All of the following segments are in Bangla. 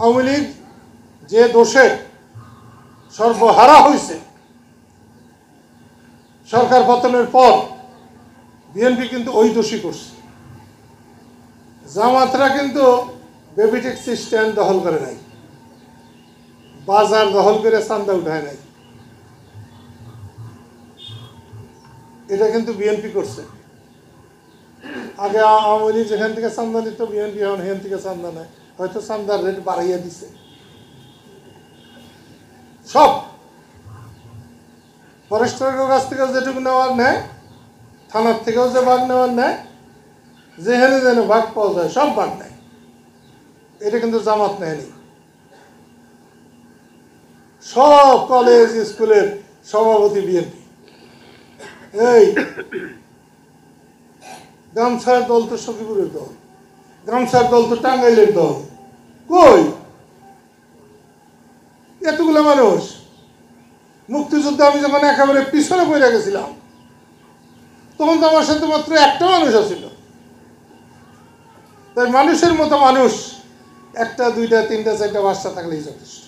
আওয়ামী লীগ যে দোষে সর্বহারা হয়েছে সরকার পতনের পর, বিএনপি কিন্তু ওই দোষী করছে। জামাতরা কিন্তু বেবি ট্যাক্সি স্ট্যান্ড দখল করে নাই, বাজার দখল করে চান্দা উঠায় নাই, এটা কিন্তু বিএনপি করছে। আগে আওয়ামী লীগ যেখান থেকে চান্দা নিত, বিএনপি এখন সেখান থেকে চান্দা নেয়, হয়তো চান্দার রেট বাড়াইয়া দিছে। সব ফরেস্টারের কাছ থেকে যেটুকু নেওয়ার নেয়, থানার থেকেও যে ভাগ নেওয়ার নেয়, যেখানে যেন ভাগ পাওয়া যায় সব ভাগ নেয়। এটা কিন্তু জামাত নেয়নি। সব কলেজ স্কুলের সভাপতি বিএনপি। এই গামছার দল তো সখীপুরের দল, গামছার দল তো টাঙ্গাইলের দল। কই এতগুলো মানুষ? মুক্তিযুদ্ধে আমি যখন একেবারে পিছনে পড়ে গেছিলাম, তখন তো আমার সাথে মাত্র একটা মানুষ আছিল। তাই মানুষের মতো মানুষ একটা, দুইটা, তিনটা, চারটা বাচ্চা থাকলেই যথেষ্ট।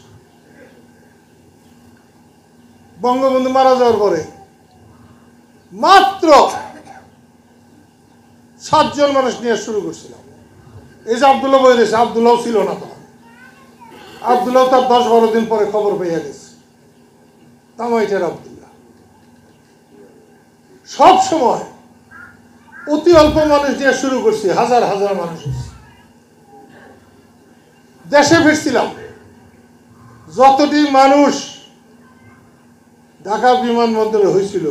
বঙ্গবন্ধু মারা যাওয়ার পরে মাত্র 7 জন মানুষ নিয়ে শুরু করছিলাম। এই যে আব্দুল্লাহ বই রয়েছে, আব্দুল্লাহ ছিল না তখন। আব্দুল্লাহ তার 10-12 দিন পরে খবর পেয়ে গেছে। তামাইটার আব্দুল্লাহ সব সময় অতি অল্প মানুষ দিয়ে শুরু করছি, হাজার হাজার মানুষ। দেশে ফিরছিলাম, যতটি মানুষ ঢাকা বিমানবন্দরে হয়েছিল,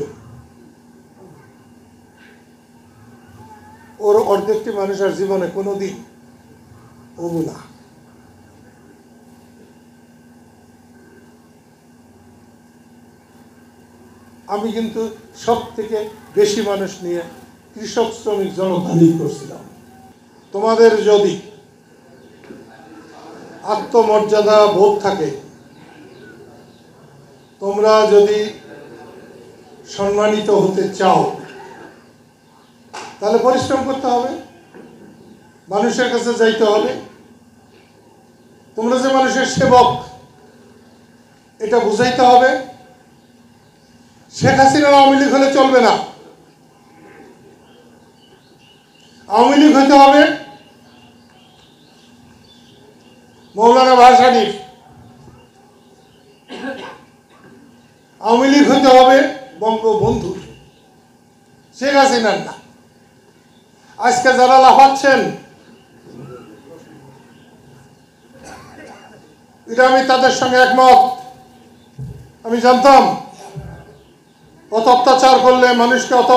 ওর অর্ধেকটি মানুষের জীবনে কোনোদিন হবো না। আমি কিন্তু সব থেকে বেশি মানুষ নিয়ে কৃষক শ্রমিক জনতা লীগ করছিলাম। তোমাদের যদি আত্মমর্যাদা বোধ থাকে, তোমরা যদি সম্মানিত হতে চাও, তাহলে পরিশ্রম করতে হবে, মানুষের কাছে যাইতে হবে। তোমরা যে মানুষের সেবক, এটা বুঝাইতে হবে। শেখ হাসিনা আওয়ামী লীগ হলে চলবে না। আওয়ামী লীগ হইতে হবে মৌলানা ভাসানীর, আওয়ামী লীগ হইতে হবে বঙ্গবন্ধু, শেখ হাসিনার না। আজকে যারা লাফাচ্ছেন, এটা আমি তাদের সঙ্গে একমত। আমি জানতাম অত অত্যাচার করলে, মানুষকে অত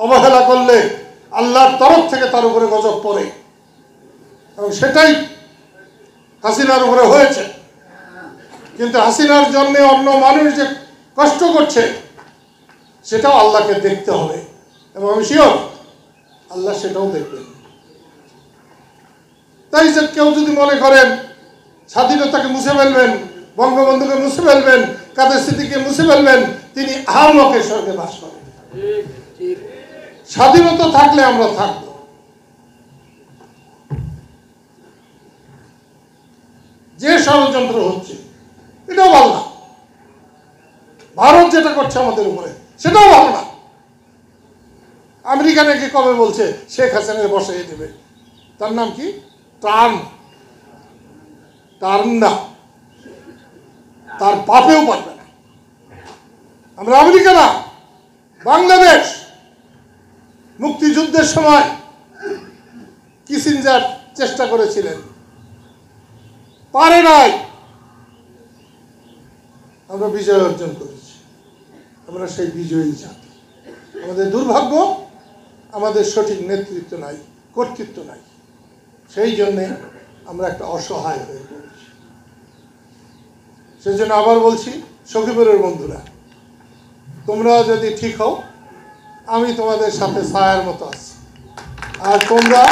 অবহেলা করলে আল্লাহর তরফ থেকে তার উপরে গজব পড়ে, এবং সেটাই হাসিনার উপরে হয়েছে। কিন্তু হাসিনার জন্য অন্য মানুষ যে কষ্ট করছে, সেটাও আল্লাহকে দেখতে হবে, এবং আমি শিওর আল্লাহ সেটাও দেখবেন। তাই যে কেউ যদি মনে করেন স্বাধীনতাকে মুছে ফেলবেন, বঙ্গবন্ধুকে মুছে ফেলবেন, কাদের স্মৃতিকে মুছে ফেলবেন, তিনি আহামকে স্বর্গে বাস করেন। স্বাধীনতা থাকলে আমরা থাকব। যে ষড়যন্ত্র হচ্ছে এটাও ভালো না, ভারত যেটা করছে আমাদের উপরে সেটাও ভালো না। আমেরিকা নাকি কবে বলছে শেখ হাসিনাকে বসাইয়ে দেবে, তার নাম কি? টার্ন না, তার বাপেও পারবে না। আমরা আমেরিকা না, বাংলাদেশ। মুক্তিযুদ্ধের সময় কিসিঞ্জার চেষ্টা করেছিলেন, পারে নাই। আমরা বিজয় অর্জন করেছি, আমরা সেই বিজয়ী জাতি। আমাদের দুর্ভাগ্য, আমাদের সঠিক নেতৃত্ব নাই, কর্তৃত্ব নাই। সেই জন্যে আমরা একটা অসহায় হয়ে পড়েছি। সেই জন্য আবার বলছি, সখীপুরের বন্ধুরা, তোমরা যদি ঠিক হও, আমি তোমাদের সাথে ছায়ার মতো আছি। আর তোমরা